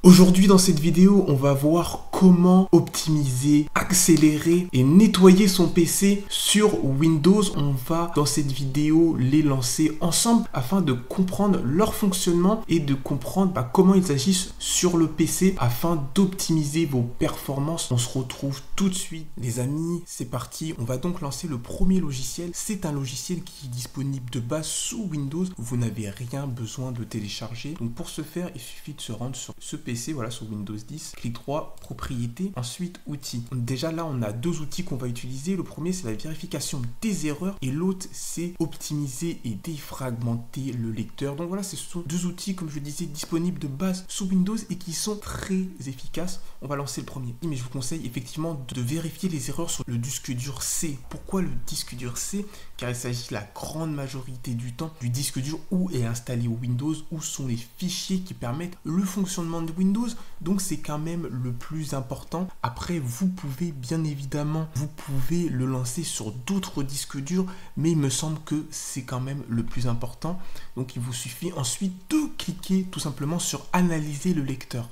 Aujourd'hui dans cette vidéo, on va voir comment optimiser, accélérer et nettoyer son PC sur Windows. On va dans cette vidéo les lancer ensemble afin de comprendre leur fonctionnement et de comprendre comment ils agissent sur le PC afin d'optimiser vos performances. On se retrouve tout de suite les amis, c'est parti. On va donc lancer le premier logiciel. C'est un logiciel qui est disponible de base sous Windows. Vous n'avez rien besoin de télécharger. Donc pour ce faire, il suffit de se rendre sur ce PC, voilà, sur Windows 10, clic droit, propriétés, ensuite outils. Déjà là, on a deux outils qu'on va utiliser. Le premier, c'est la vérification des erreurs et l'autre, c'est optimiser et défragmenter le lecteur. Donc voilà, ce sont deux outils, comme je disais, disponibles de base sous Windows et qui sont très efficaces. On va lancer le premier. Mais je vous conseille effectivement de vérifier les erreurs sur le disque dur C. Pourquoi le disque dur C? Car il s'agit la grande majorité du temps du disque dur où est installé Windows, où sont les fichiers qui permettent le fonctionnement de Windows. Donc c'est quand même le plus important. Après, vous pouvez bien évidemment, vous pouvez le lancer sur d'autres disques durs, mais il me semble que c'est quand même le plus important. Donc il vous suffit ensuite de cliquer tout simplement sur analyser le lecteur.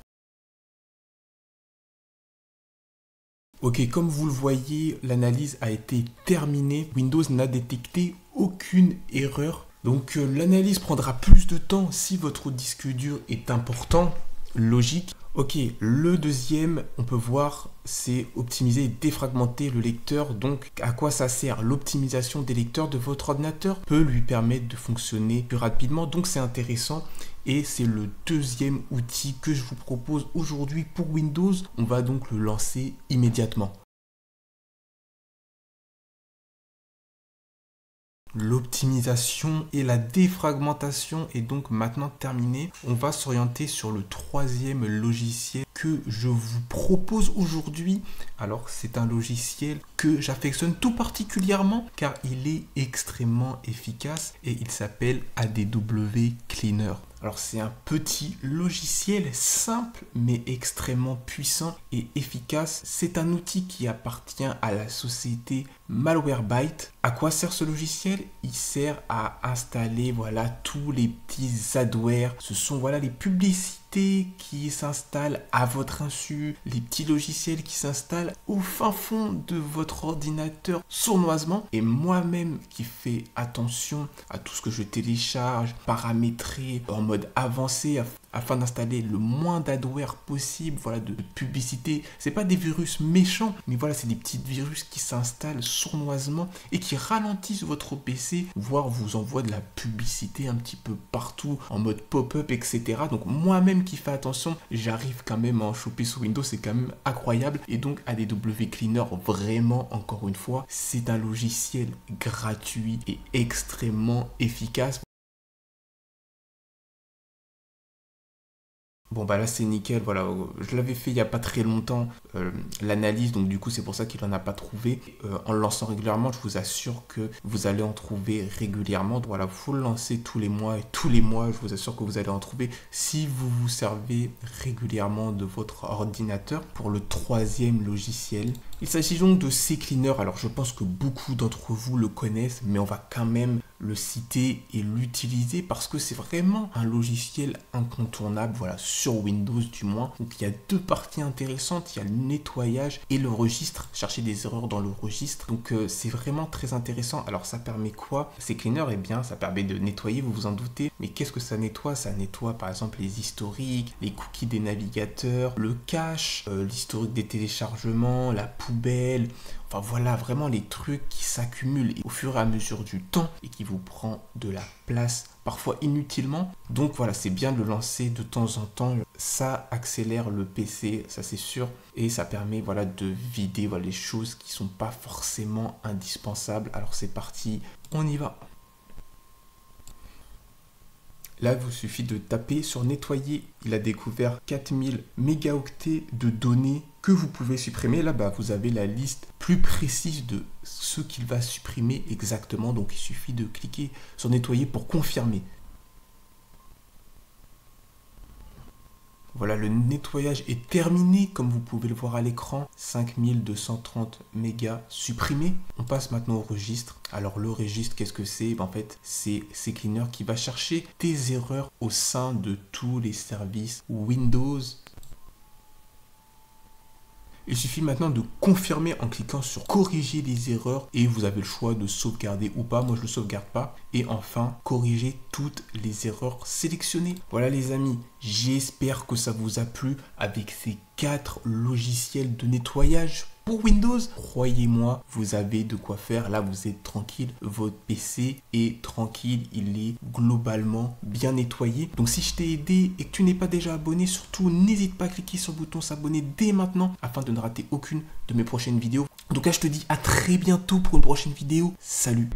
Ok, comme vous le voyez, l'analyse a été terminée. Windows n'a détecté aucune erreur. Donc l'analyse prendra plus de temps si votre disque dur est important. Logique. Ok, le deuxième, on peut voir, c'est optimiser et défragmenter le lecteur. Donc, à quoi ça sert? L'optimisation des lecteurs de votre ordinateur peut lui permettre de fonctionner plus rapidement. Donc, c'est intéressant. Et c'est le deuxième outil que je vous propose aujourd'hui pour Windows. On va donc le lancer immédiatement. L'optimisation et la défragmentation est donc maintenant terminée. On va s'orienter sur le troisième logiciel que je vous propose aujourd'hui. Alors c'est un logiciel que j'affectionne tout particulièrement car il est extrêmement efficace et il s'appelle ADW Cleaner. Alors c'est un petit logiciel simple mais extrêmement puissant et efficace. C'est un outil qui appartient à la société Malwarebytes. À quoi sert ce logiciel? Il sert à installer voilà tous les petits adwares. Ce sont voilà les publicités qui s'installent à votre insu, les petits logiciels qui s'installent au fin fond de votre ordinateur sournoisement. Et moi-même qui fais attention à tout ce que je télécharge, paramétrer en mode avancé afin d'installer le moins d'adware possible, voilà, de publicité. C'est pas des virus méchants, mais voilà, c'est des petits virus qui s'installent sournoisement et qui ralentissent votre PC, voire vous envoient de la publicité un petit peu partout en mode pop-up, etc. Donc moi-même qui fais attention, j'arrive quand même à en choper sur Windows, c'est quand même incroyable. Et donc ADW Cleaner, vraiment, encore une fois, c'est un logiciel gratuit et extrêmement efficace. Bon bah là c'est nickel, voilà, je l'avais fait il n'y a pas très longtemps, l'analyse, donc du coup c'est pour ça qu'il n'en a pas trouvé. En le lançant régulièrement, je vous assure que vous allez en trouver régulièrement. Donc voilà, faut le lancer tous les mois et tous les mois, je vous assure que vous allez en trouver si vous vous servez régulièrement de votre ordinateur. Pour le troisième logiciel, il s'agit donc de CCleaner. Alors je pense que beaucoup d'entre vous le connaissent, mais on va quand même le citer et l'utiliser parce que c'est vraiment un logiciel incontournable, voilà, sur Windows du moins. Donc il y a deux parties intéressantes, il y a le nettoyage et le registre, chercher des erreurs dans le registre. Donc c'est vraiment très intéressant. Alors ça permet quoi? CCleaner, eh bien ça permet de nettoyer, vous vous en doutez. Mais qu'est-ce que ça nettoie? Ça nettoie par exemple les historiques, les cookies des navigateurs, le cache, l'historique des téléchargements, la poubelle. Enfin voilà, vraiment les trucs qui s'accumulent au fur et à mesure du temps et qui vous prend de la place parfois inutilement. Donc voilà, c'est bien de le lancer de temps en temps. Ça accélère le PC, ça c'est sûr. Et ça permet voilà, de vider voilà, les choses qui ne sont pas forcément indispensables. Alors c'est parti, on y va. Là, il vous suffit de taper sur nettoyer. Il a découvert 4000 mégaoctets de données que vous pouvez supprimer. Là, vous avez la liste plus précise de ce qu'il va supprimer exactement. Donc, il suffit de cliquer sur nettoyer pour confirmer. Voilà, le nettoyage est terminé, comme vous pouvez le voir à l'écran. 5230 mégas supprimés. On passe maintenant au registre. Alors le registre, qu'est-ce que c'est? En fait, c'est CCleaner qui va chercher des erreurs au sein de tous les services Windows. Il suffit maintenant de confirmer en cliquant sur corriger les erreurs et vous avez le choix de sauvegarder ou pas. Moi, je ne le sauvegarde pas. Et enfin, corriger toutes les erreurs sélectionnées. Voilà les amis, j'espère que ça vous a plu avec ces 4 logiciels de nettoyage pour Windows. Croyez-moi, vous avez de quoi faire. Là, vous êtes tranquille. Votre PC est tranquille. Il est globalement bien nettoyé. Donc, si je t'ai aidé et que tu n'es pas déjà abonné, surtout, n'hésite pas à cliquer sur le bouton s'abonner dès maintenant afin de ne rater aucune de mes prochaines vidéos. En tout cas, je te dis à très bientôt pour une prochaine vidéo. Salut!